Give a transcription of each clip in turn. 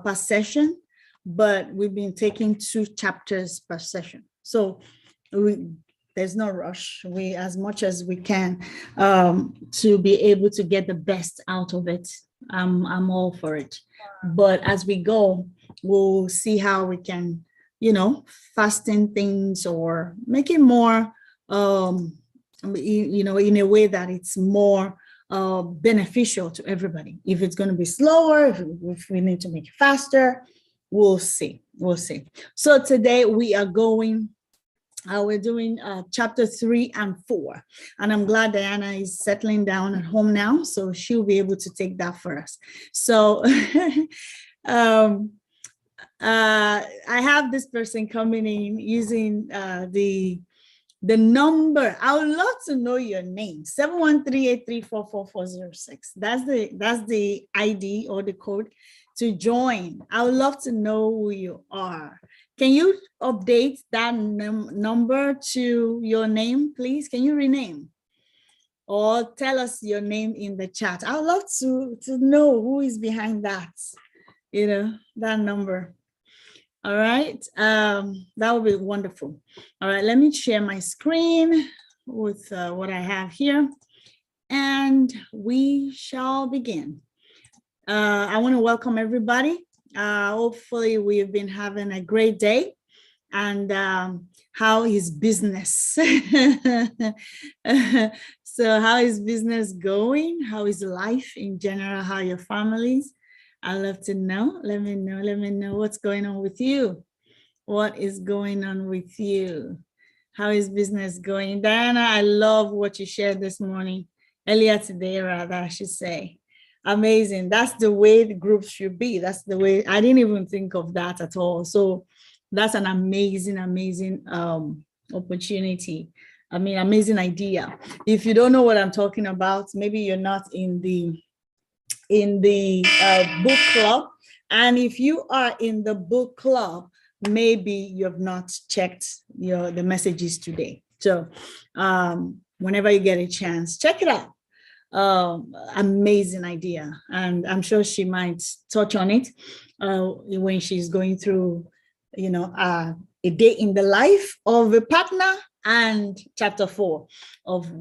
per session, but we've been taking 2 chapters per session. So there's no rush. We, as much as we can, to be able to get the best out of it. I'm all for it. But as we go, we'll see how we can, fasten things or make it more, in a way that it's more beneficial to everybody. If it's going to be slower, if we need to make it faster, we'll see. So today we are going, we're doing chapter 3 and 4, and I'm glad Diana is settling down at home now, so she'll be able to take that for us. So I have this person coming in using the number. I would love to know your name. 713-834-4406. That's the ID or the code to join. I would love to know who you are. Can you update that number to your name, please? Can you rename or tell us your name in the chat? I would love to know who is behind that, that number. All right, that would be wonderful. All right, let me share my screen with what I have here, and we shall begin. I want to welcome everybody. Hopefully we've been having a great day, and how is business? So how is business going? How is life in general? How are your families? I'd love to know. Let me know what's going on with you. What is going on with you? How is business going? Diana, I love what you shared this morning, earlier today, rather, I should say. Amazing. That's the way the group should be. That's the way. I didn't even think of that at all. So that's an amazing opportunity. I mean, amazing idea. If you don't know what I'm talking about, maybe you're not in the book club. And if you are in the book club, maybe you have not checked the messages today. So whenever you get a chance, check it out. Amazing idea, and I'm sure she might touch on it when she's going through, a day in the life of a partner and chapter 4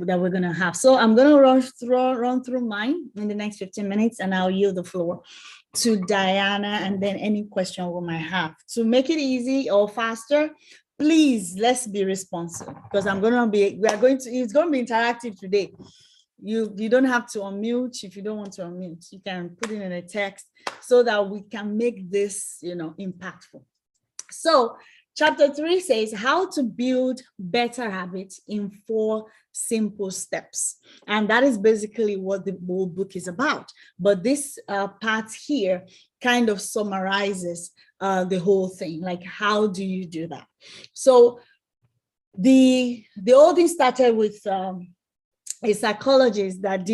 that we're gonna have. So I'm gonna run through mine in the next 15 minutes, and I'll yield the floor to Diana, and then any question we might have. To make it easy or faster, please, let's be responsive, because it's gonna be interactive today. You don't have to unmute. If you don't want to unmute, you can put it in a text so that we can make this, impactful. So chapter 3 says how to build better habits in 4 simple steps. And that is basically what the whole book is about. But this part here kind of summarizes the whole thing. Like, how do you do that? So the whole thing started with a psychologist that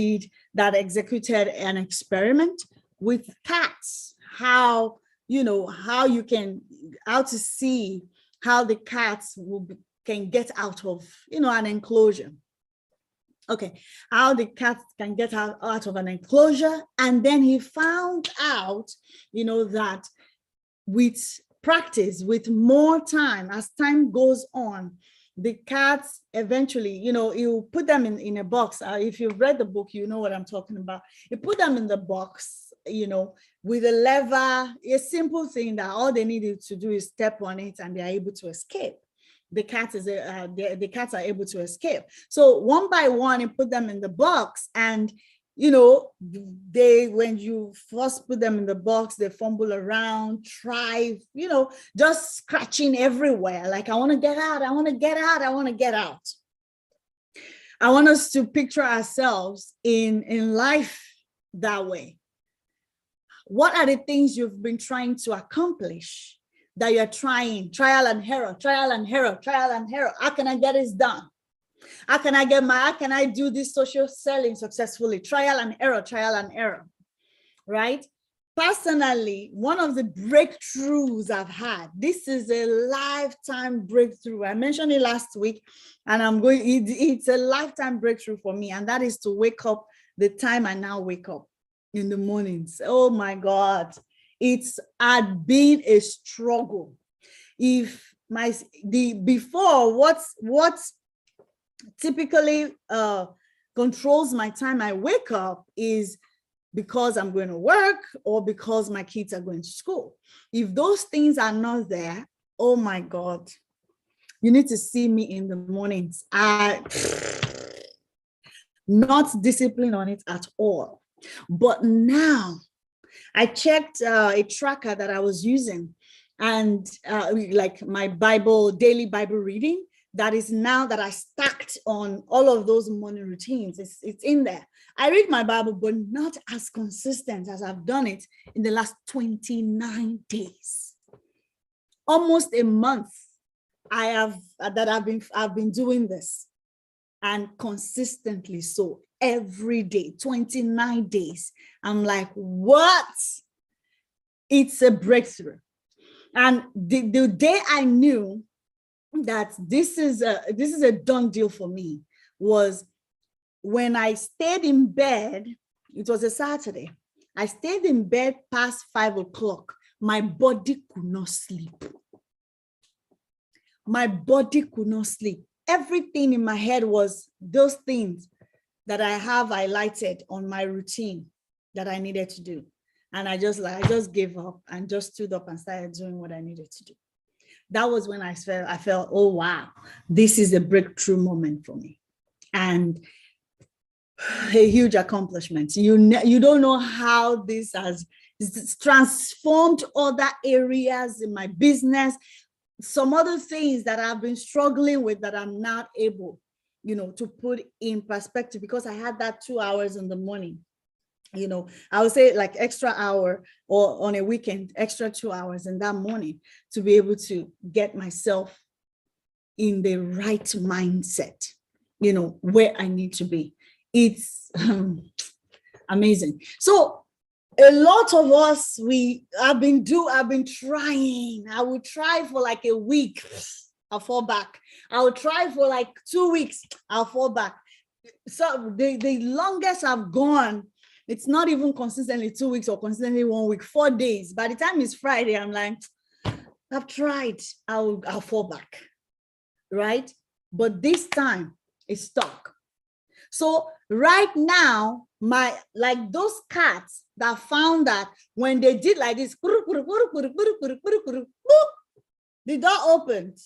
executed an experiment with cats, how to see how the cats can get out of, an enclosure. Okay, how the cats can get out of an enclosure. And then he found out, that with practice, with more time, as time goes on, the cats eventually, you put them in a box. If you've read the book, you know what I'm talking about. You put them in the box, with a lever, a simple thing that all they needed to do is step on it, and they're able to escape. The cats are able to escape. So one by one, you put them in the box, and when you first put them in the box, they fumble around, try, just scratching everywhere. Like, I want to get out, I want to get out, I want to get out. I want us to picture ourselves in life that way. What are the things you've been trying to accomplish that you're trying, trial and error, trial and error, trial and error? How can I get this done? How can I do this social selling successfully? Trial and error, right? Personally, one of the breakthroughs I've had, this is a lifetime breakthrough. I mentioned it last week, and it's a lifetime breakthrough for me. And that is to wake up the time I now wake up. in the mornings. Oh my God. It's had been a struggle. If before, what's typically controls my time I wake up is because I'm going to work or because my kids are going to school. If those things are not there, oh my God, you need to see me in the mornings. I not disciplined on it at all. But now I checked a tracker that I was using, and like my daily Bible reading, that is now that I stacked on all of those morning routines. It's in there. I read my Bible, but not as consistent as I've done it in the last 29 days. Almost a month I've been doing this, and consistently so every day, 29 days. I'm like, what? It's a breakthrough. And the day I knew that this is a done deal for me was when I stayed in bed. It was a Saturday. I stayed in bed past 5 o'clock. My body could not sleep. My body could not sleep. Everything in my head was those things that I have highlighted on my routine that I needed to do. And I just gave up and just stood up and started doing what I needed to do. That was when I felt, oh, wow, this is a breakthrough moment for me. And a huge accomplishment. You don't know how this has transformed other areas in my business. Some other things that I've been struggling with that I'm not able, to put in perspective, because I had that 2 hours in the morning. I would say like extra hour, or on a weekend, extra 2 hours in that morning to be able to get myself in the right mindset, where I need to be. It's amazing. So a lot of us, I've been trying. I would try for like a week, I'll fall back. I would try for like 2 weeks, I'll fall back. So the longest I've gone, it's not even consistently 2 weeks or consistently 1 week, 4 days. By the time it's Friday, I'm like, I've tried, I'll fall back, right? But this time it's stuck. So right now, like those cats that found that when they did like this, the door opened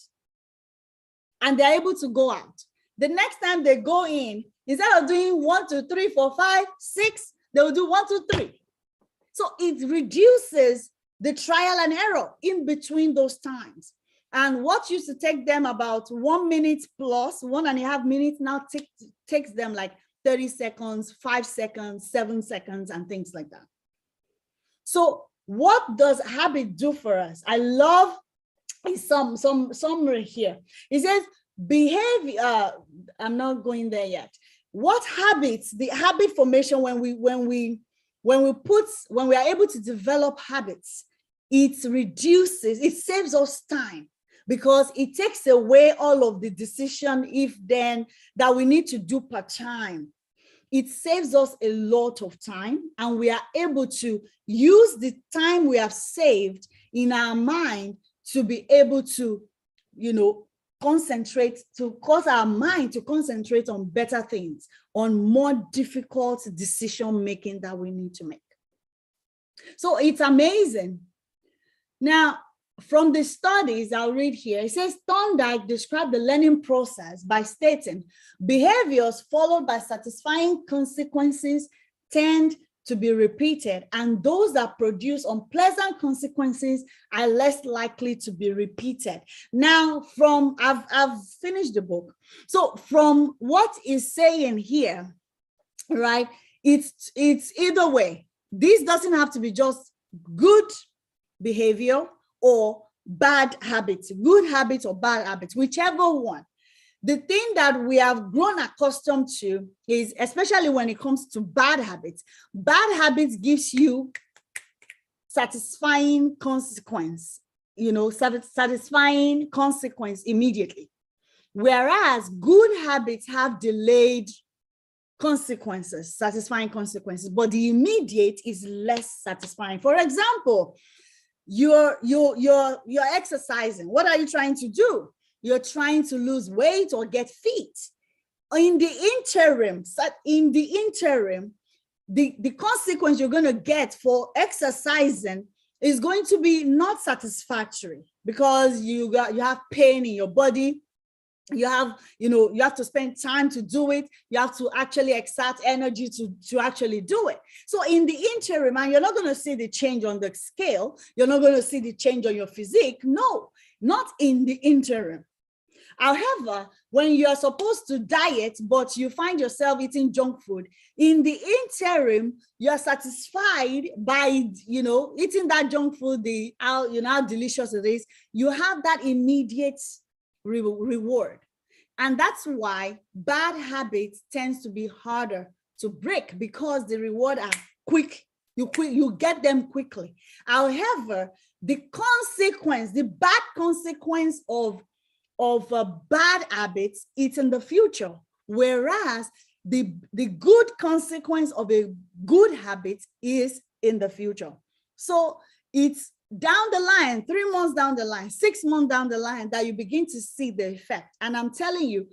and they're able to go out. The next time they go in, instead of doing 1, 2, 3, 4, 5, 6, they will do 1, 2, 3. So it reduces the trial and error in between those times. And what used to take them about 1 minute plus 1.5 minutes now takes them like 30 seconds, 5 seconds, 7 seconds, and things like that. So what does habit do for us? I love some summary here. It says behavior. I'm not going there yet. What habits? The habit formation, when we are able to develop habits, it saves us time, because it takes away all of the decision if then that we need to do per time. It saves us a lot of time, and we are able to use the time we have saved in our mind to be able to, concentrate, to cause our mind to concentrate on better things, on more difficult decision making that we need to make. So it's amazing. Now, from the studies, I'll read here. It says Thorndike described the learning process by stating behaviors followed by satisfying consequences tend to be repeated, and those that produce unpleasant consequences are less likely to be repeated. Now, I've finished the book. So from what is saying here, right, it's either way. This doesn't have to be just good behavior or bad habits, good habits or bad habits, whichever one. The thing that we have grown accustomed to is, especially when it comes to bad habits gives you satisfying consequence, satisfying consequence immediately. Whereas good habits have delayed consequences, satisfying consequences, but the immediate is less satisfying. For example, you're exercising. What are you trying to do? You're trying to lose weight or get fit. In the interim, the consequence you're going to get for exercising is going to be not satisfactory, because you have pain in your body. You have to spend time to do it. You have to actually exert energy to actually do it. So in the interim, and you're not going to see the change on the scale. You're not going to see the change on your physique. No, not in the interim. However, when you are supposed to diet, but you find yourself eating junk food, in the interim, you are satisfied by, eating that junk food, how delicious it is. You have that immediate reward. And that's why bad habits tends to be harder to break, because the reward are quick. You get them quickly. However, the bad consequence of bad habits, it's in the future, whereas the good consequence of a good habit is in the future. So it's down the line, 3 months down the line, 6 months down the line, that you begin to see the effect. And I'm telling you,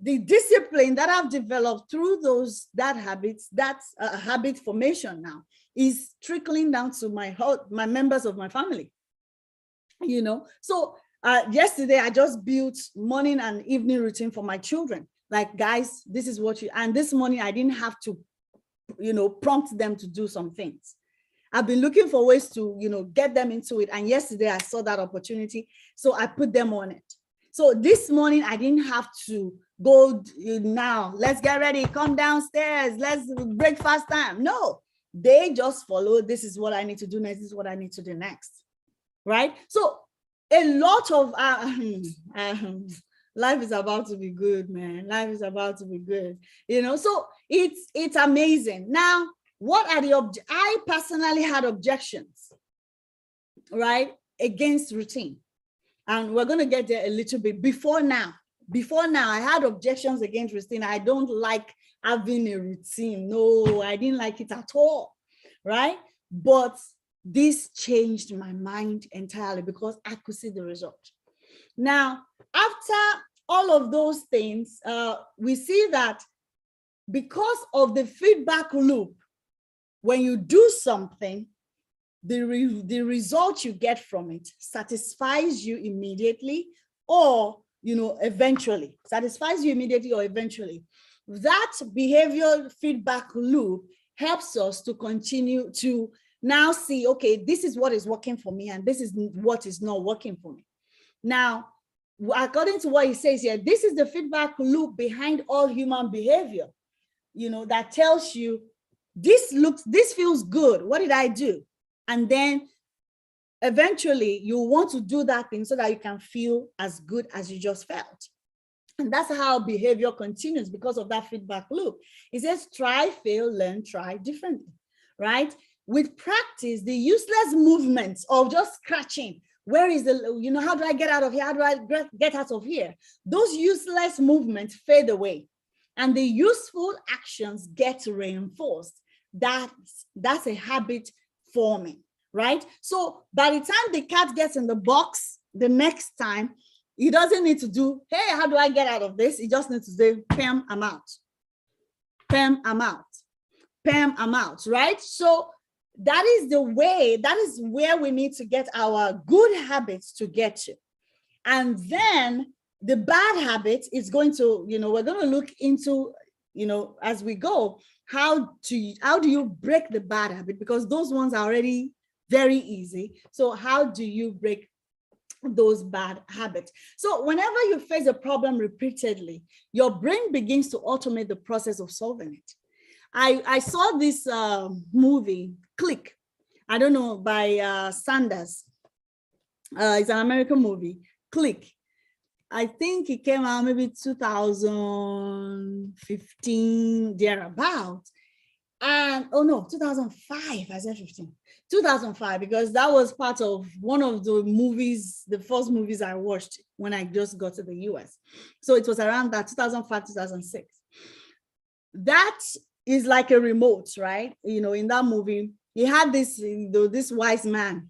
the discipline that I've developed through that habits, that's a habit formation now, is trickling down to my members of my family. So yesterday I just built morning and evening routine for my children. Like, guys, this is what and this morning I didn't have to, prompt them to do some things. I've been looking for ways to, get them into it. And yesterday I saw that opportunity. So I put them on it. So this morning I didn't have to go, now let's get ready, come downstairs, let's breakfast time. No, they just follow. This is what I need to do next. This is what I need to do next. Right? So a lot of life is about to be good, man. Life is about to be good. So it's amazing. Now, what are I personally had objections, right, against routine. And we're going to get there a little bit. Before now, I had objections against routine. I don't like having a routine. No, I didn't like it at all, right? But this changed my mind entirely, because I could see the result. Now, after all of those things, we see that because of the feedback loop, when you do something, the result you get from it satisfies you immediately, or eventually. Satisfies you immediately or eventually. That behavioral feedback loop helps us to continue to now see, okay, this is what is working for me, and this is what is not working for me. Now, according to what he says here, this is the feedback loop behind all human behavior, that tells you, this feels good. What did I do? And then eventually you want to do that thing so that you can feel as good as you just felt. And that's how behavior continues, because of that feedback loop. It says, try, fail, learn, try differently, right? With practice, the useless movements of just scratching, where is the, how do I get out of here? How do I get out of here? Those useless movements fade away, and the useful actions get reinforced. That's a habit forming, right? So by the time the cat gets in the box the next time, he doesn't need to do, hey, how do I get out of this? He just needs to say, Pam, I'm out. Pam, I'm out. Pam, I'm out, right? So that is where we need to get our good habits to get to. And then the bad habit is going to, we're going to look into, as we go, how do you break the bad habit? Because those ones are already very easy. So how do you break those bad habits? So whenever you face a problem repeatedly, your brain begins to automate the process of solving it. I saw this movie, Click, I don't know, by Sanders. It's an American movie, Click. I think it came out maybe 2015, thereabout. And, 2005, I said 15. 2005, because that was part of one of the movies, the first movies I watched when I just got to the US. So it was around that 2005, 2006. that is like a remote, right? In that movie, he had this wise man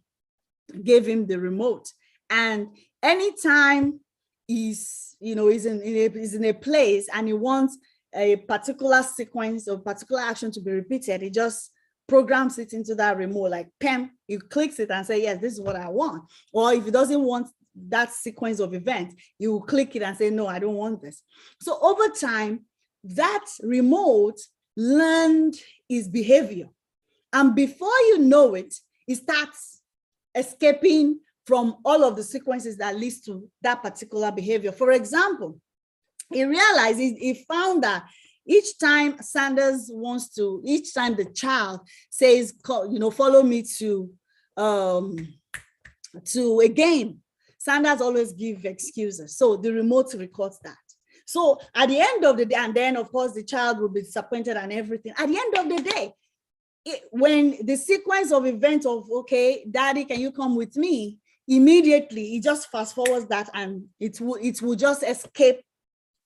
gave him the remote. And anytime he's in a place and he wants a particular sequence or particular action to be repeated, he just programs it into that remote, like Pam, he clicks it and say, yes, this is what I want. Or if he doesn't want that sequence of events, he will click it and say, no, I don't want this. So over time, that remote learned his behavior. And before you know it, he starts escaping from all of the sequences that leads to that particular behavior. For example, he realized, he found that each time each time the child says, follow me to a game, Sanders always give excuses. So the remote records that. So at the end of the day, and then of course the child will be disappointed and everything. At the end of the day, when the sequence of events of, okay, daddy, can you come with me? Immediately, he just fast forwards that and it will just escape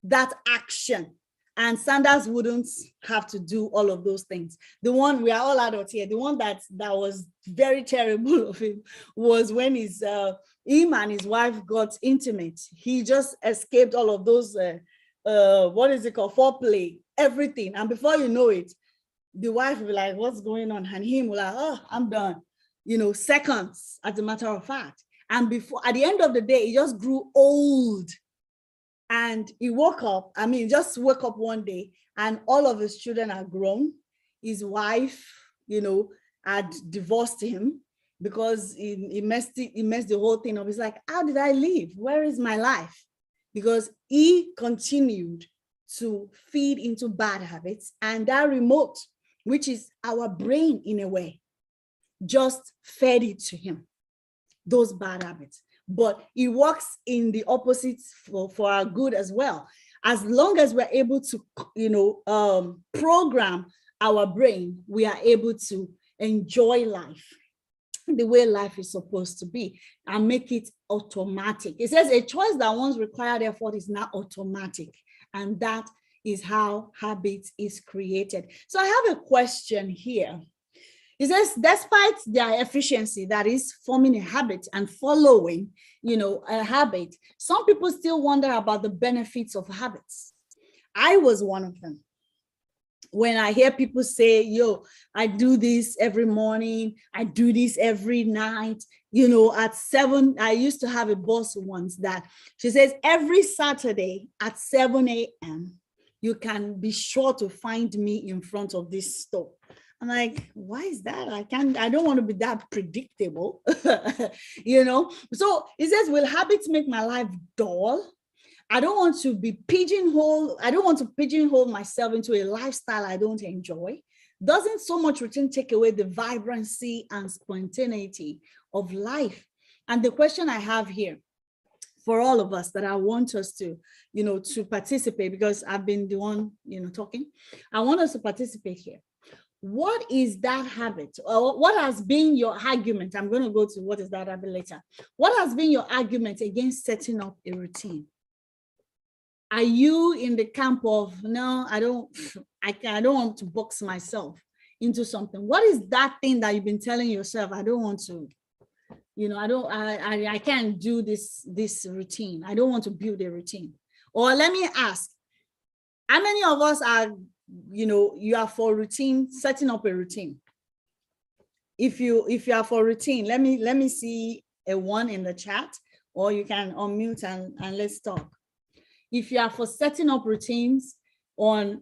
that action. And Sanders wouldn't have to do all of those things. The one, we are all adults here, the one that was very terrible of him was when him and his wife got intimate. He just escaped all of those, what is it called, foreplay, everything. And before you know it, the wife will be like, what's going on? And him will like, oh, I'm done. Seconds, as a matter of fact. And at the end of the day, he just grew old. And he woke up, just woke up one day and all of his children are grown. His wife, had divorced him because he messed the whole thing up. He's like, how did I live? Where is my life? Because he continued to feed into bad habits, and that remote, which is our brain in a way, just fed it to him, those bad habits. But it works in the opposite for our good as well. As long as we're able to, program our brain, we are able to enjoy life the way life is supposed to be and make it automatic. It says a choice that once required effort is now automatic. And that is how habit is created. So I have a question here. It says, despite their efficiency, that is forming a habit and following, a habit, some people still wonder about the benefits of habits. I was one of them. When I hear people say, I do this every morning, I do this every night, at 7, I used to have a boss once that she says, every Saturday at 7 a.m., you can be sure to find me in front of this store. I'm like, why is that? I don't want to be that predictable, So it says, will habits make my life dull? I don't want to pigeonhole myself into a lifestyle I don't enjoy. Doesn't so much routine take away the vibrancy and spontaneity of life? And the question I have here for all of us that I want us to, to participate, because I've been the one, talking, I want us to participate here. What is that habit? Or what has been your argument? I'm going to go to what is that habit later. What has been your argument against setting up a routine? Are you in the camp of, no, I don't want to box myself into something? What is that thing that you've been telling yourself? I don't want to, I can't do this routine. I don't want to build a routine. Or let me ask, how many of us are, you are for routine, setting up a routine? If you are for routine, let me see a 1 in the chat, or you can unmute and let's talk. If you are for setting up routines on,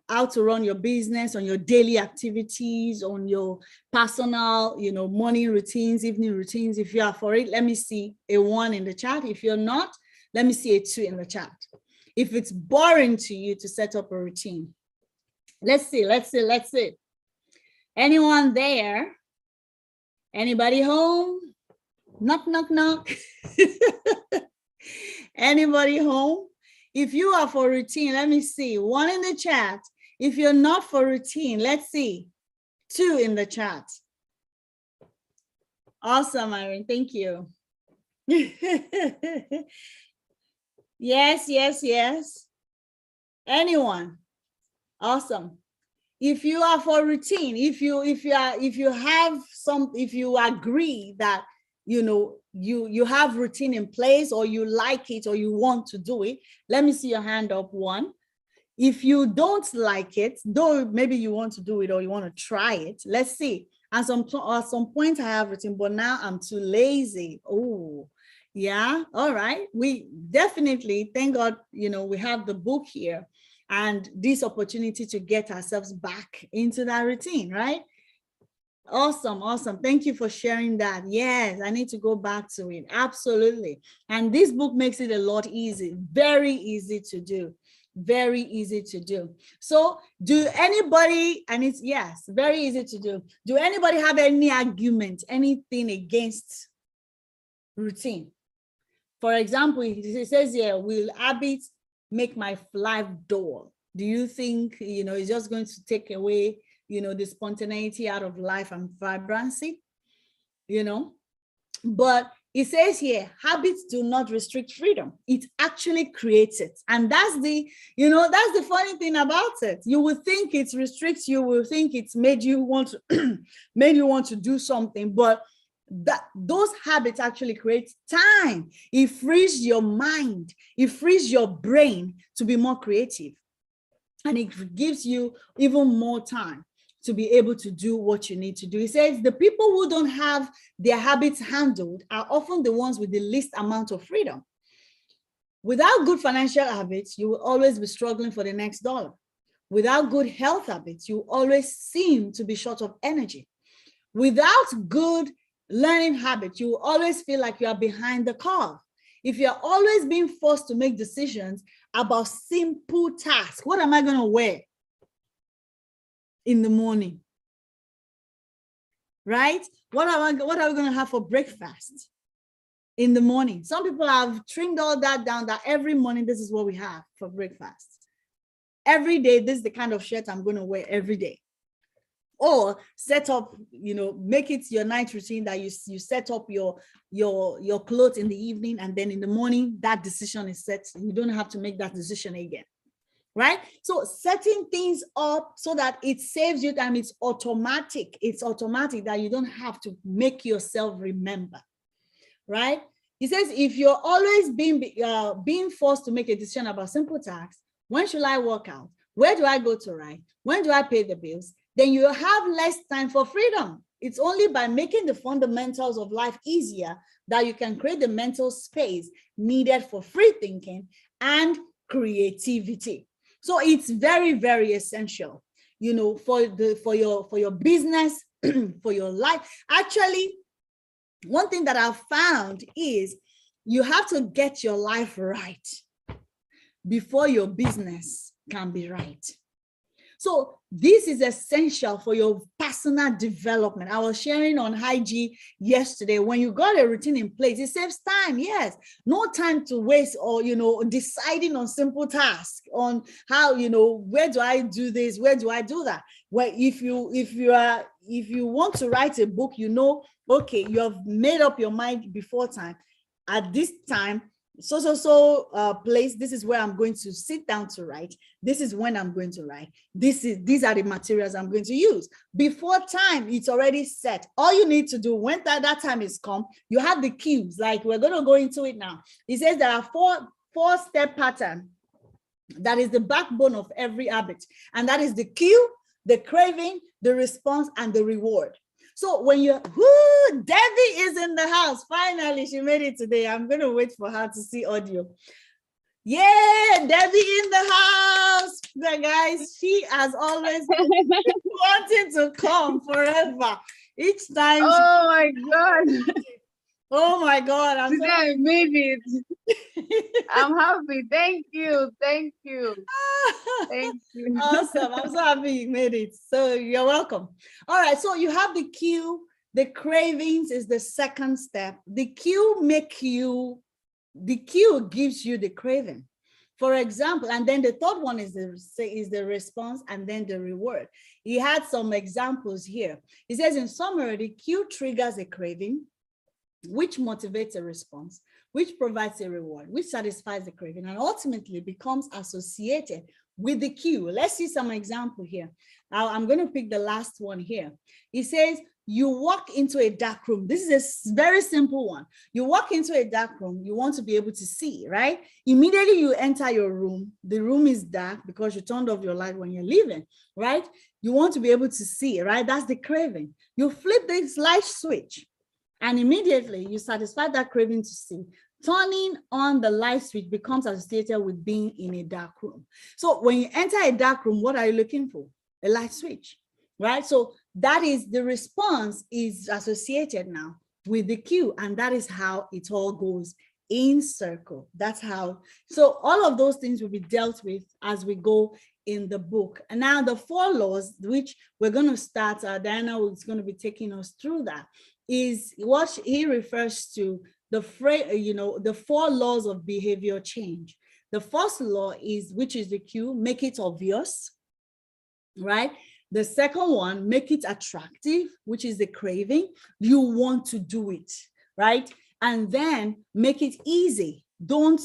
how to run your business, on your daily activities, on your personal, morning routines, evening routines, if you are for it, let me see a 1 in the chat. If you're not, let me see a 2 in the chat. If it's boring to you to set up a routine, let's see. Anyone there? Anybody home? Knock, knock, knock. Anybody home? If you are for routine, let me see 1 in the chat. If you're not for routine, let's see 2 in the chat. Awesome, Irene. Thank you. Yes. Anyone? Awesome. If you are for routine, if you agree that you have routine in place, or you like it, or you want to do it, let me see your hand up. One. If you don't like it, though maybe you want to do it or you want to try it, let's see. At some point I have routine, but now I'm too lazy. Oh, yeah. All right. We definitely, thank God, we have the book here and this opportunity to get ourselves back into that routine, right? Awesome. Awesome. Thank you for sharing that. Yes, I need to go back to it. Absolutely. And this book makes it a lot easy, very easy to do. Very easy to do. So do anybody, and it's, yes, very easy to do. Do anybody have any argument, anything against routine? For example, it says here, will habits make my life dull? Do you think, it's just going to take away, the spontaneity out of life and vibrancy? But it says here, habits do not restrict freedom. It actually creates it. And that's the funny thing about it. You will think it restricts you, will think it's made you want to made you want to do something, but those habits actually create time. It frees your mind, it frees your brain to be more creative. And it gives you even more time to be able to do what you need to do. He says the people who don't have their habits handled are often the ones with the least amount of freedom. Without good financial habits, you will always be struggling for the next dollar. Without good health habits, you always seem to be short of energy. Without good learning habits, you will always feel like you are behind the curve. If you're always being forced to make decisions about simple tasks, what am I going to wear in the morning, right? What are we going to have for breakfast in the morning? Some people have trimmed all that down, that every morning this is what we have for breakfast. Every day, this is the kind of shirt I'm going to wear every day. Or set up, make it your night routine that you set up your clothes in the evening, and then in the morning that decision is set. You don't have to make that decision again. Right? So setting things up so that it saves you time. It's automatic. It's automatic that you don't have to make yourself remember. Right? He says, if you're always being forced to make a decision about simple tasks, when should I work out? Where do I go to write? When do I pay the bills? Then you have less time for freedom. It's only by making the fundamentals of life easier that you can create the mental space needed for free thinking and creativity. So it's very, very essential, for your business, for your life. Actually, one thing that I've found is you have to get your life right before your business can be right. So this is essential for your personal development. I was sharing on IG yesterday, when you got a routine in place, it saves time. Yes, no time to waste, or, deciding on simple tasks, on how, where do I do this? Where do I do that? Well, if you want to write a book, okay, you have made up your mind before time. At this time, place, this is where I'm going to sit down to write. This is when I'm going to write. These are the materials I'm going to use. Before time, it's already set. All you need to do when that time is come, you have the cues. Like, we're going to go into it now. He says there are four-step pattern that is the backbone of every habit, and that is the cue, the craving, the response, and the reward. So when Debbie is in the house, finally, she made it today. I'm going to wait for her to see audio. Yeah, Debbie in the house. Guys, she has always been wanting to come forever. Each time. Oh my God. Oh my God. I made it. I'm happy. Thank you. Thank you. Thank you. Awesome. I'm so happy you made it. So you're welcome. All right. So you have the cue. The cravings is the second step. The cue gives you the craving. For example, and then the third one is the response, and then the reward. He had some examples here. He says, in summary, the cue triggers a craving, which motivates a response, which provides a reward, which satisfies the craving, and ultimately becomes associated with the cue. Let's see some example here. Now, I'm going to pick the last one here. It says, you walk into a dark room. This is a very simple one. You walk into a dark room, you want to be able to see, right? Immediately you enter your room. The room is dark because you turned off your light when you're leaving, right? You want to be able to see, right? That's the craving. You flip this light switch and immediately you satisfy that craving to see. Turning on the light switch becomes associated with being in a dark room. So when you enter a dark room, what are you looking for? A light switch, right? So that is the response is associated now with the cue, and that is how it all goes in circle. That's how, so all of those things will be dealt with as we go in the book. And now the 4 laws, which we're going to start, Diana is going to be taking us through that, is what he refers to the phrase, the 4 laws of behavior change. The first law is, which is the cue, make it obvious, right? The second one, make it attractive, which is the craving. You want to do it, right? And then make it easy. Don't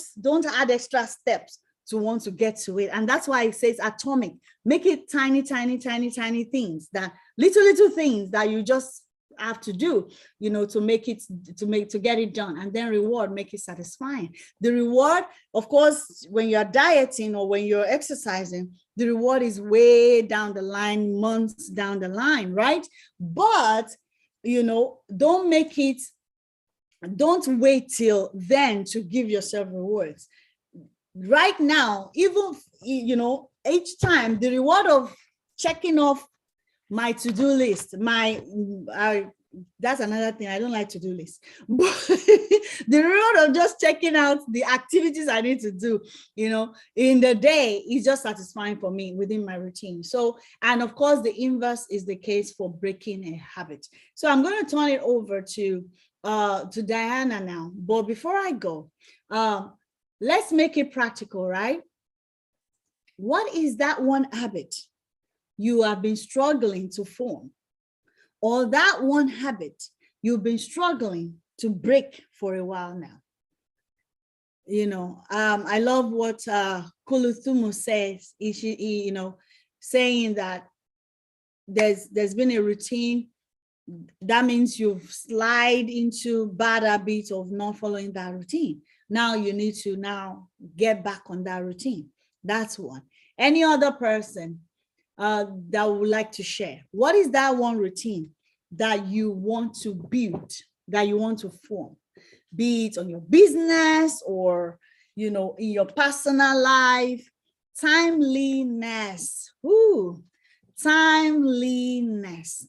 add extra steps to want to get to it. And that's why it says atomic. Make it tiny, tiny, tiny, tiny things, that little things that you just have to do, to get it done. And then reward, make it satisfying. The reward, of course, when you're dieting or when you're exercising, the reward is way down the line, months down the line, right? But, don't wait till then to give yourself rewards. Right now, even, each time, the reward of checking off my to-do list, that's another thing. I don't like to-do lists, but the reward of just checking out the activities I need to do, in the day is just satisfying for me within my routine. So, and of course, the inverse is the case for breaking a habit. So I'm going to turn it over to Diana now. But before I go, let's make it practical, right? What is that one habit you have been struggling to form, or that one habit you've been struggling to break for a while now? I love what Kuluthumu says, saying that there's been a routine. That means you've slide into bad habits of not following that routine. Now you need to now get back on that routine. That's one. Any other person that would like to share? What is that one routine that you want to build, that you want to form? Be it on your business or, in your personal life. Timeliness. Ooh, timeliness.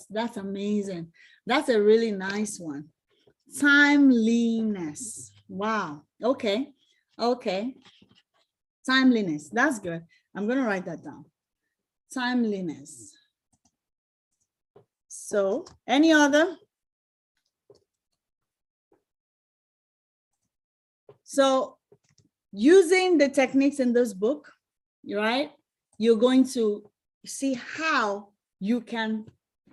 That's amazing. That's a really nice one. Timeliness. Wow. Okay. Timeliness. That's good. I'm going to write that down. Timeliness. So, any other? So, using the techniques in this book, right, you're going to see how you can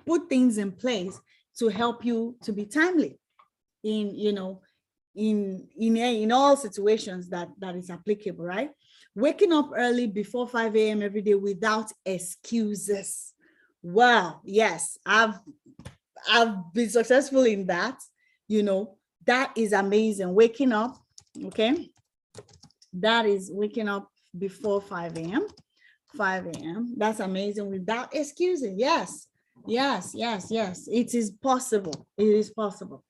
put things in place to help you to be timely in all situations that is applicable, right? Waking up early before 5 a.m. every day without excuses. Wow, yes, I've been successful in that. That is amazing. Waking up, okay? That is waking up before 5 a.m. 5 a.m. That's amazing without excuses. Yes. It is possible. It is possible.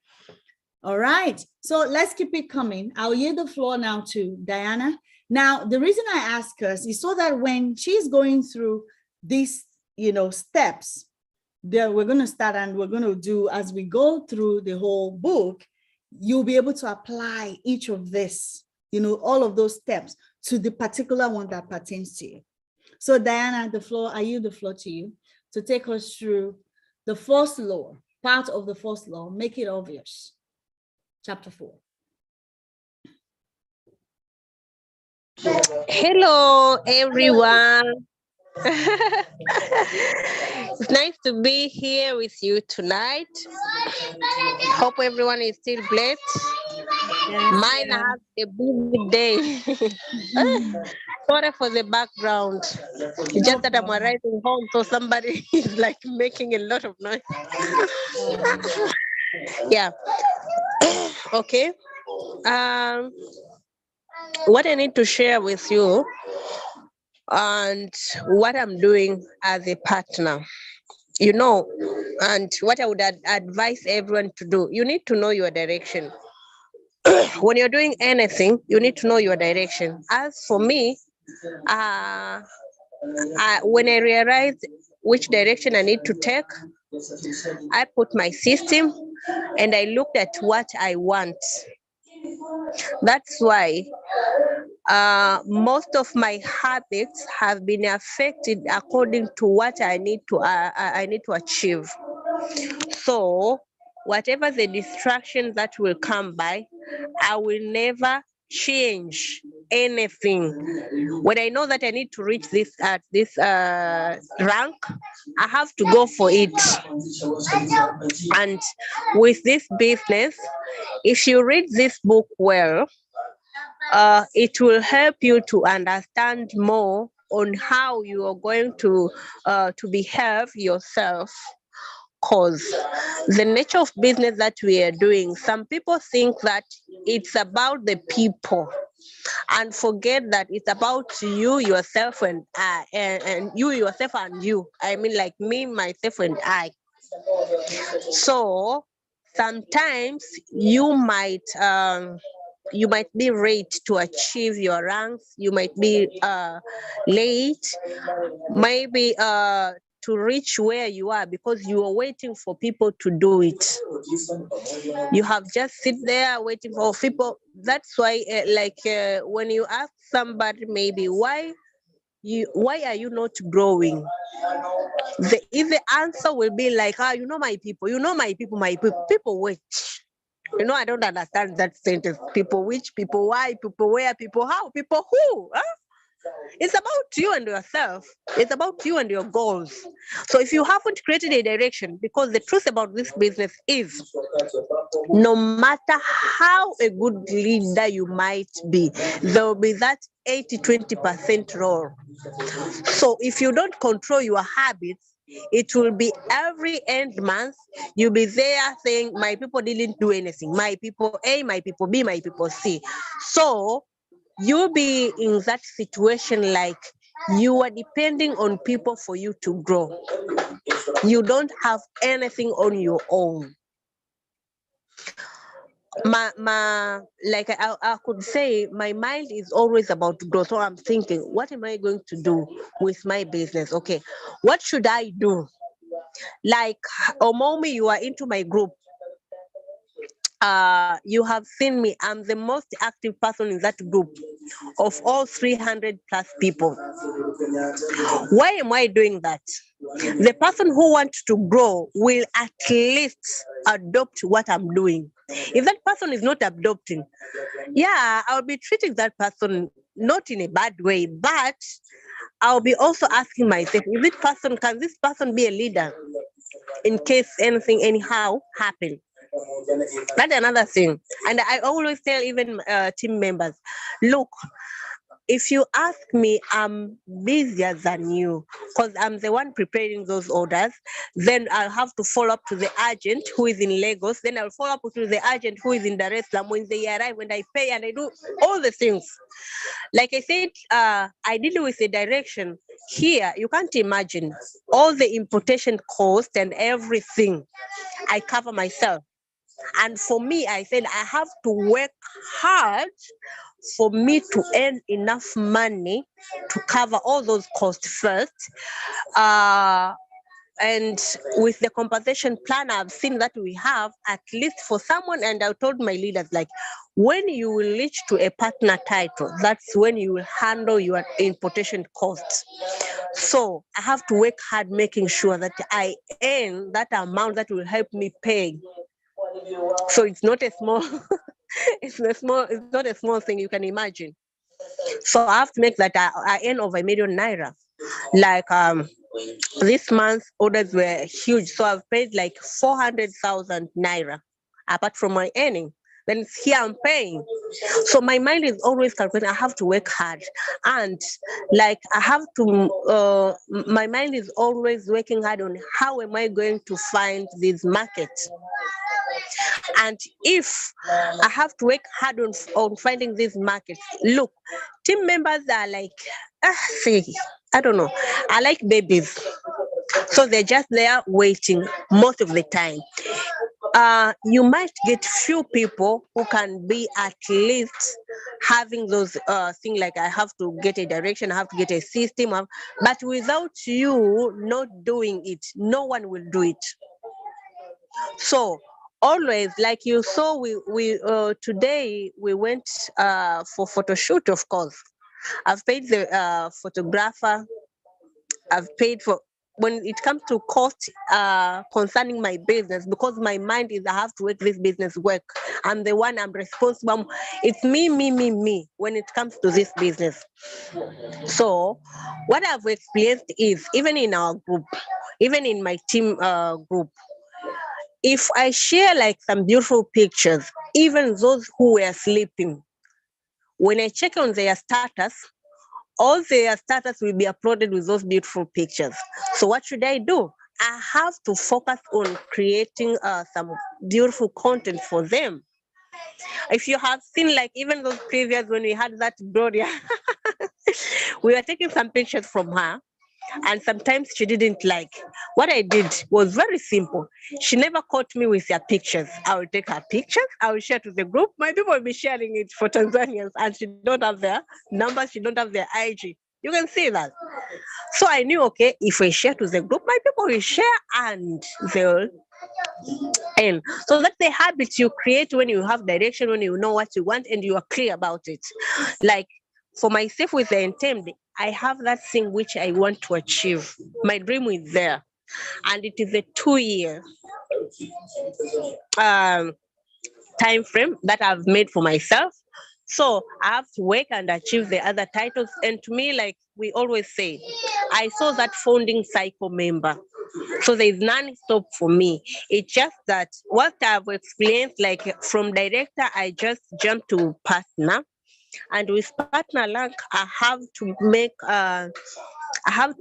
All right. So let's keep it coming. I'll yield the floor now to Diana. Now, the reason I ask her is so that when she's going through these, steps that we're going to start and we're going to do as we go through the whole book, you'll be able to apply each of this, all of those steps to the particular one that pertains to you. So Diana, I yield the floor to you to take us through the first law, part of the first law, make it obvious, chapter 4. Hello, everyone. It's nice to be here with you tonight. Hope everyone is still blessed. Mine has a busy day. Sorry for the background. It's No just that I'm problem. arriving home, so somebody is like making a lot of noise. Yeah. Okay. Um, what I need to share with you and what I'm doing as a partner, you know, and what I would advise everyone to do, you need to know your direction. When you're doing anything, you need to know your direction. As for me, uh, when I realized which direction I need to take, I put my system and I looked at what I want. That's why most of my habits have been affected according to what I need to achieve. So whatever the distraction that will come by, I will never change anything. When I know that I need to reach this at this rank, I have to go for it. And with this business, if you read this book well, it will help you to understand more on how you are going to behave yourself. Cause the nature of business that we are doing, some people think that it's about the people and forget that it's about you yourself and I, and you yourself and you. I mean, like me, myself, and I. So sometimes you might be late to achieve your ranks. You might be late, maybe to reach where you are because you are waiting for people to do it. You have just sit there waiting for people. That's why, when you ask somebody, maybe why are you not growing? The answer will be like, my people, my people wait. I don't understand that sentence. People which, people why, people where, people how, people who. Huh? It's about you and yourself. It's about you and your goals. So if you haven't created a direction, because the truth about this business is, no matter how a good leader you might be, there will be that 80-20% role. So if you don't control your habits, it will be every end month, you'll be there saying, my people didn't do anything. My people A, my people B, my people C. So you'll be in that situation like you are depending on people for you to grow. You don't have anything on your own. I could say my mind is always about growth. So I'm thinking, what am I going to do with my business? Okay, what should I do? Like, Omomi, you are into my group. You have seen me. I'm the most active person in that group of all 300 plus people. Why am I doing that? The person who wants to grow will at least adopt what I'm doing. If that person is not adopting, yeah, I'll be treating that person not in a bad way, but I'll be also asking myself, can this person be a leader in case anything anyhow happen? That's another thing. And I always tell even team members, look, if you ask me, I'm busier than you because I'm the one preparing those orders. Then I'll have to follow up to the agent who is in Lagos. Then I'll follow up to the agent who is in Dar es Salaam. When they arrive, when I pay and I do all the things. Like I said, I deal with the direction. Here, you can't imagine all the importation cost and everything I cover myself. And for me, I said I have to work hard for me to earn enough money to cover all those costs first. And with the compensation plan I've seen that we have, at least for someone, and I told my leaders, like, when you will reach to a partner title, that's when you will handle your importation costs. So I have to work hard making sure that I earn that amount that will help me pay. So it's not a small it's not a small thing you can imagine. So I have to make that I earn over ₦1 million. Like this month orders were huge. So I've paid like 400,000 naira apart from my earning. then it's here I'm paying. So my mind is always calculating. I have to work hard, and like I have to. My mind is always working hard on how am I going to find this market. And if I have to work hard on finding these markets, look, team members are like, say, I don't know, I like babies. So they're just there waiting most of the time. You might get few people who can be at least having those things like I have to get a direction, I have to get a system, but without you not doing it, no one will do it. So always, like you saw, we today we went for photo shoot. Of course, I've paid the photographer. I've paid for when it comes to cost concerning my business, because my mind is I have to make this business work. I'm the one, I'm responsible. It's me when it comes to this business. So what I've experienced is, even in our group, even in my team group, if I share like some beautiful pictures, even those who were sleeping, when I check on their status, all their status will be uploaded with those beautiful pictures. So what should I do? I have to focus on creating some beautiful content for them. If you have seen, like even those previous when we had that Gloria, we were taking some pictures from her, and sometimes she didn't like. What I did was very simple. She never caught me with her pictures. I will take her pictures, I will share to the group. My people will be sharing it for Tanzanians, and she don't have their numbers, she don't have their IG. You can see that. So I knew, okay, if I share to the group, my people will share and they'll end. So that's the habit you create when you have direction, when you know what you want and you are clear about it. Like for myself with the intent, I have that thing which I want to achieve. My dream is there. And it is a 2-year time frame that I've made for myself. So I have to work and achieve the other titles. And to me, like we always say, I saw that founding cycle member. So there's non-stop for me. It's just that what I've experienced, like from director, I just jumped to partner. And with partner rank, I have to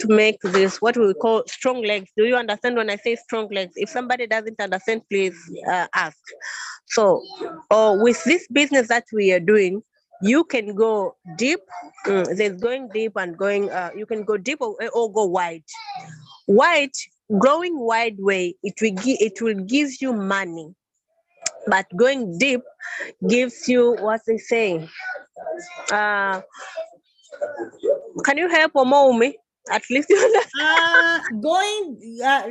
make this what we call strong legs. Do you understand when I say strong legs? If somebody doesn't understand, please ask. So with this business that we are doing, you can go deep. There's going deep and going, you can go deep or go wide. Wide, growing wide way, it will give you money. But going deep gives you what they say. Can you help Omo me? At least you understand.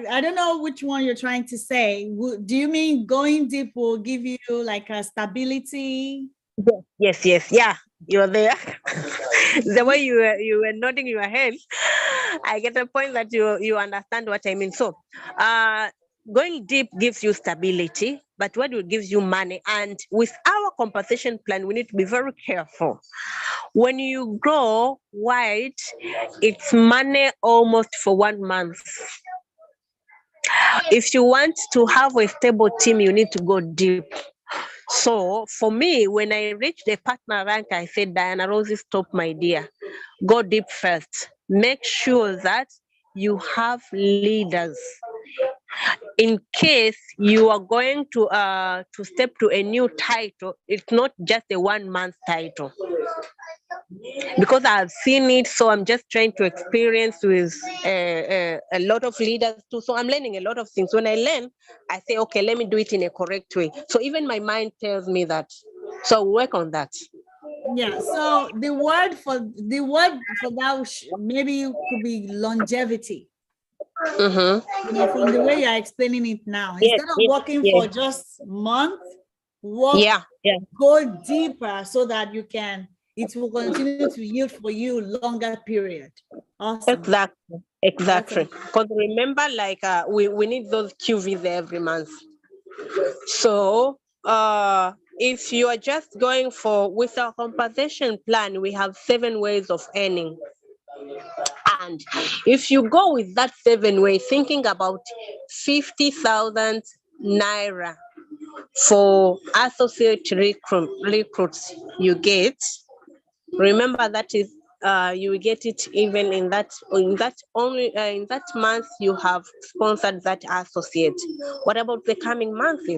I don't know which one you're trying to say. Do you mean going deep will give you like a stability? Yes, yeah, you're there. The way you were nodding your head, I get the point that you understand what I mean. So, going deep gives you stability, but what will gives you money? And with our compensation plan, we need to be very careful. When you grow wide, it's money almost for 1 month. If you want to have a stable team, you need to go deep. So for me, when I reached the partner rank, I said, Diana Rosie, stop, my dear. Go deep first. Make sure that you have leaders. In case you are going to step to a new title, it's not just a 1 month title. Because I've seen it, so I'm just trying to experience with a lot of leaders too. So I'm learning a lot of things. When I learn, I say, okay, let me do it in a correct way. So even my mind tells me that. So work on that. Yeah. So the word for that maybe could be longevity. Mm-hmm. From the way you're explaining it now, Yes, instead of working for just month, go deeper so that it will continue to yield for you longer period. Awesome. Exactly. Because remember, like we need those QVs every month. So if you are just going with our compensation plan, we have 7 ways of earning. And if you go with that 7 way, thinking about 50,000 naira for associate recruits you get, remember that is you will get it even in that only in that month you have sponsored that associate. What about the coming months?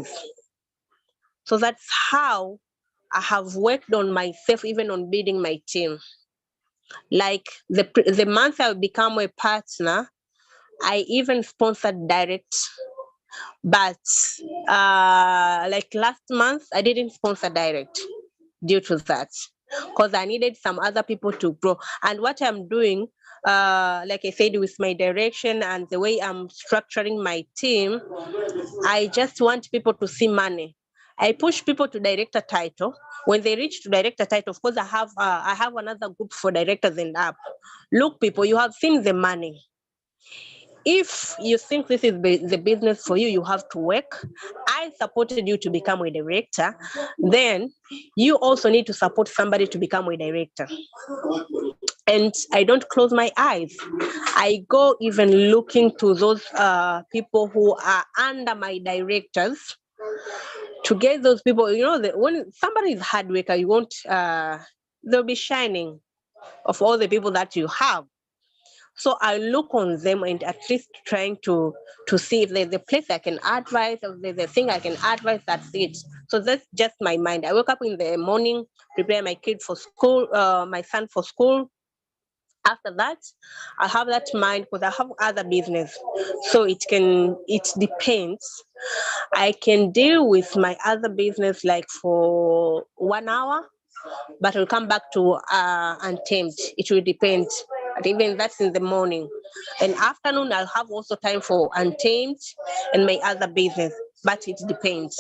So that's how I have worked on myself, even on building my team. Like the month I become a partner, I even sponsored direct. But like last month, I didn't sponsor direct due to that, because I needed some other people to grow. And what I'm doing, like I said, with my direction and the way I'm structuring my team, I just want people to see money. I push people to director title. When they reach to director title, of course, I have another group for directors and up. Look, people, you have seen the money. If you think this is the business for you, you have to work. I supported you to become a director. Then you also need to support somebody to become a director. And I don't close my eyes. I go even looking to those people who are under my directors to get those people. You know, when somebody is hard worker, you won't, they'll be shining of all the people that you have. So I look on them and at least trying to see if there's a place I can advise, or there's a thing I can advise, that's it. So that's just my mind. I wake up in the morning, prepare my kid for school, my son for school. After that, I have that mind because I have other business. So it depends. I can deal with my other business like for 1 hour, but I'll come back to Untamed. It will depend. But even that's in the morning. And afternoon, I'll have also time for Untamed and my other business, but it depends.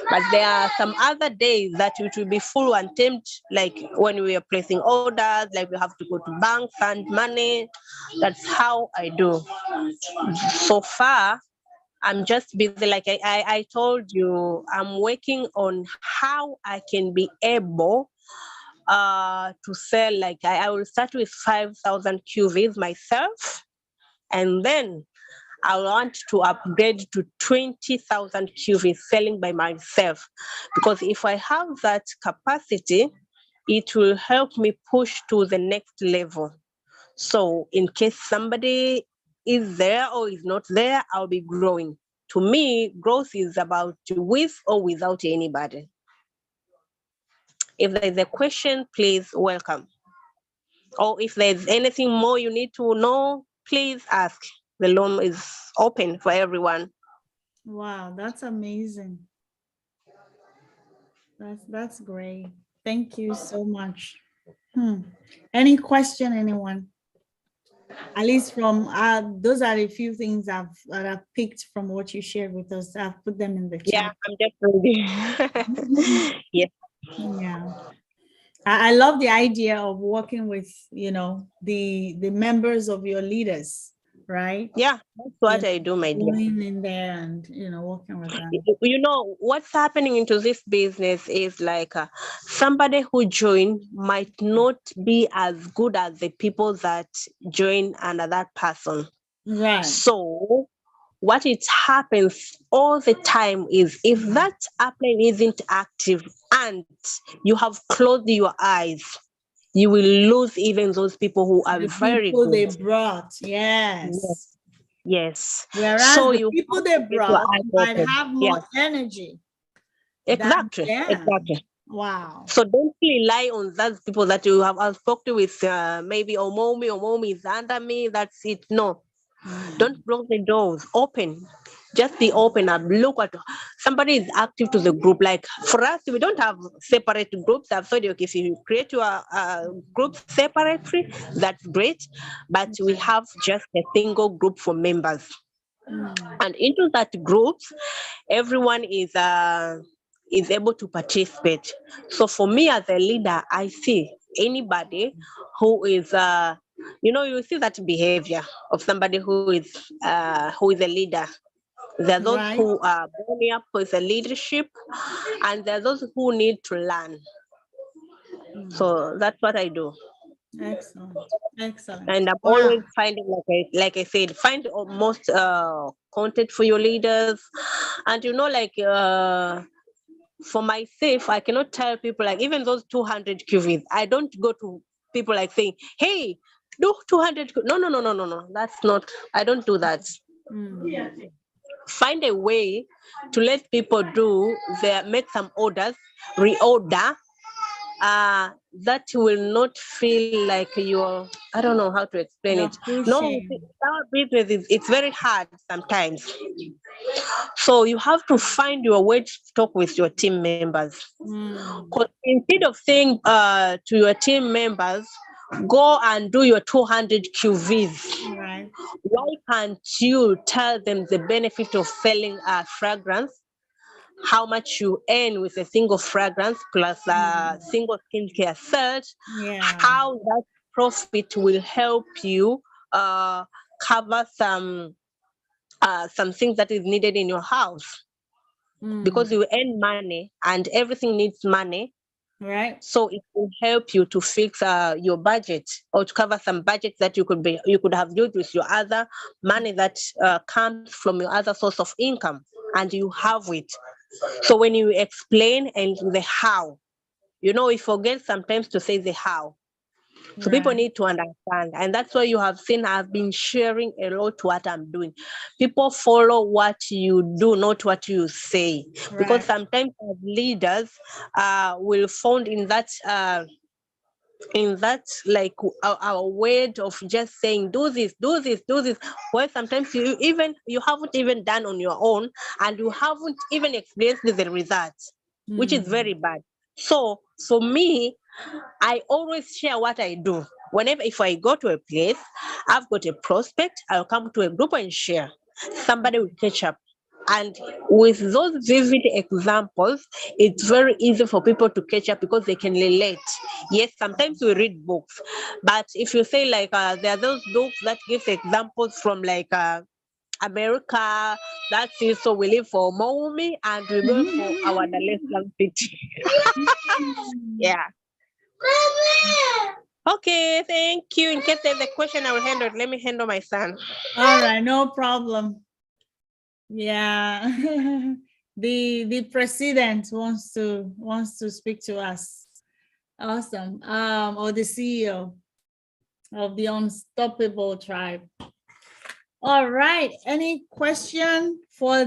But there are some other days that it will be full Untamed, like when we are placing orders, like we have to go to bank, fund money. That's how I do. So far, I'm just busy. Like I told you, I'm working on how I can be able to sell. Like I will start with 5,000 QVs myself, and then I want to upgrade to 20,000 QVs selling by myself, because if I have that capacity, it will help me push to the next level. So in case somebody is there or is not there, I'll be growing. To me, growth is about with or without anybody. If there's a question, please welcome. Or if there's anything more you need to know, please ask. The room is open for everyone. Wow, that's amazing. That's great. Thank you so much. Any question, anyone? At least from those are a few things that I've picked from what you shared with us. I've put them in the Yeah, chat. I'm definitely. Yes. Yeah. I love the idea of working with, the members of your leaders, right? Yeah, that's what I do, my dear. Going in there and, working with them. You know, what's happening into this business is like somebody who joined might not be as good as the people that join another person. Right. So what it happens all the time is if that upline isn't active and you have closed your eyes, you will lose even those people who are very good. They brought, yes. Yes. Whereas so the people they brought might have more energy. Exactly. Wow. So don't rely on those people that you have spoken with, maybe Omomi is under me, that's it. No. Don't block the doors. Open. Just be open up. Look at somebody is active to the group. Like for us, we don't have separate groups. I've told you, okay, if you create your group separately, that's great. But we have just a single group for members. And into that group, everyone is able to participate. So for me as a leader, I see anybody who is you see that behavior of somebody who is a leader. There are those who are born up with a leadership, and there are those who need to learn. So that's what I do. Excellent. And I'm always finding, like I said, find most content for your leaders. And for myself, I cannot tell people like even those 200 QVs. I don't go to people like saying, "Hey, do 200." No, no, no, no, no, no. That's not. I don't do that. Find a way to let people do their make some orders, reorder. That will not feel like you're, I don't know how to explain You're it. No, pushing. our business is it's very hard sometimes. So you have to find your way to talk with your team members. Because instead of saying to your team members, go and do your 200 QVs, Right. why can't you tell them the benefit of selling a fragrance, how much you earn with a single fragrance plus a single skincare set, Yeah. how that profit will help you cover some things that is needed in your house, because you earn money and everything needs money. Right. So it will help you to fix your budget, or to cover some budgets that you could have used with your other money that comes from your other source of income, and you have it. So when you explain and the how, we forget sometimes to say the how. So people Right. need to understand. And that's why you have seen I've been sharing a lot what I'm doing. People follow what you do, not what you say. Because Right. sometimes as leaders will found in that like our word of just saying do this, do this, do this, where sometimes you haven't even done on your own, and you haven't even experienced the results, which is very bad. So for me, I always share what I do. Whenever, if I go to a place, I've got a prospect, I'll come to a group and share. Somebody will catch up. And with those vivid examples, it's very easy for people to catch up because they can relate. Yes, sometimes we read books, but if you say like there are those books that give examples from like America, that's it. So we live for Maumi and we go for our Dar es Salaam city. Yeah. Okay, thank you. In case there's a question, I will handle it. Let me handle my son. All right, no problem. Yeah. The president wants to speak to us. Awesome. Or the CEO of the Unstoppable Tribe. All right. Any question for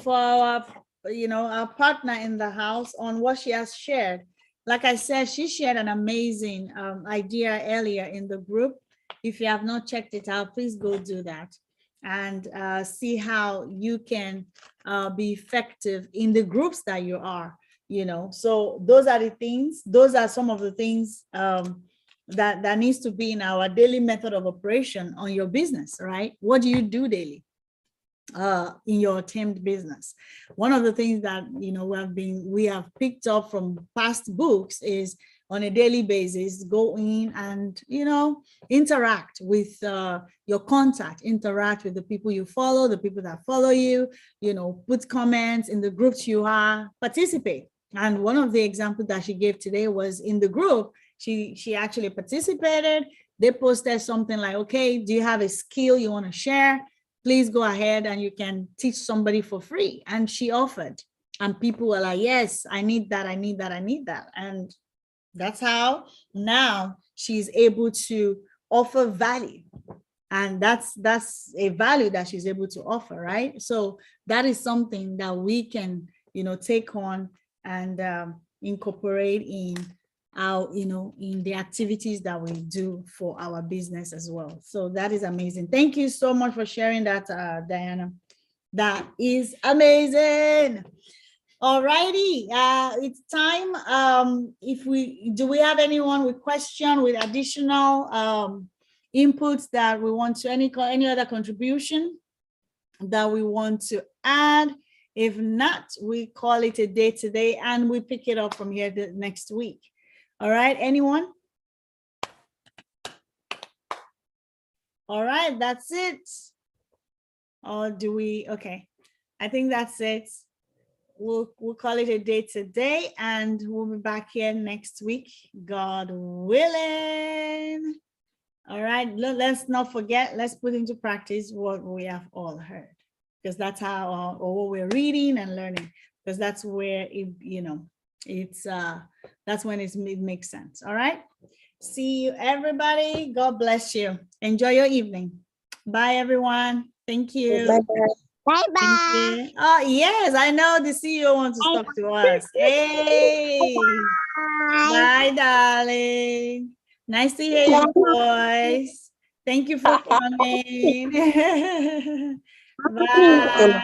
our our partner in the house on what she has shared? Like I said, she shared an amazing idea earlier in the group. If you have not checked it out, please go do that and see how you can be effective in the groups that you are. So those are the things. Those are some of the things that needs to be in our daily method of operation on your business, right? What do you do daily in your teamed business? One of the things that we have picked up from past books is on a daily basis, go in and interact with your contact, interact with the people you follow, the people that follow you, put comments in the groups you are, participate. And one of the examples that she gave today was in the group. She actually participated. They posted something like, okay, do you have a skill you want to share? Please go ahead and you can teach somebody for free. And she offered. And people were like, yes, I need that, I need that, I need that. And that's how now she's able to offer value. And that's a value that she's able to offer, right? So that is something that we can, take on and incorporate in our, in the activities that we do for our business as well. So that is amazing. Thank you so much for sharing that, Diana. That is amazing. All righty, it's time. Do we have anyone with question, with additional inputs that we want to, any other contribution that we want to add? If not, we call it a day today and we pick it up from here the next week. All right, anyone? All right, that's it. Or do we, okay. I think that's it. We'll call it a day today and we'll be back here next week, God willing. All right, let's not forget, let's put into practice what we have all heard, because that's how, or what we're reading and learning. because that's where it, it's that's when it makes sense. All right. See you, everybody. God bless you. Enjoy your evening. Bye, everyone. Thank you. Bye Thank bye. you. Oh, yes, I know the CEO wants to talk to us. Hey, bye, darling. Nice to hear your voice. Thank you for coming. Bye.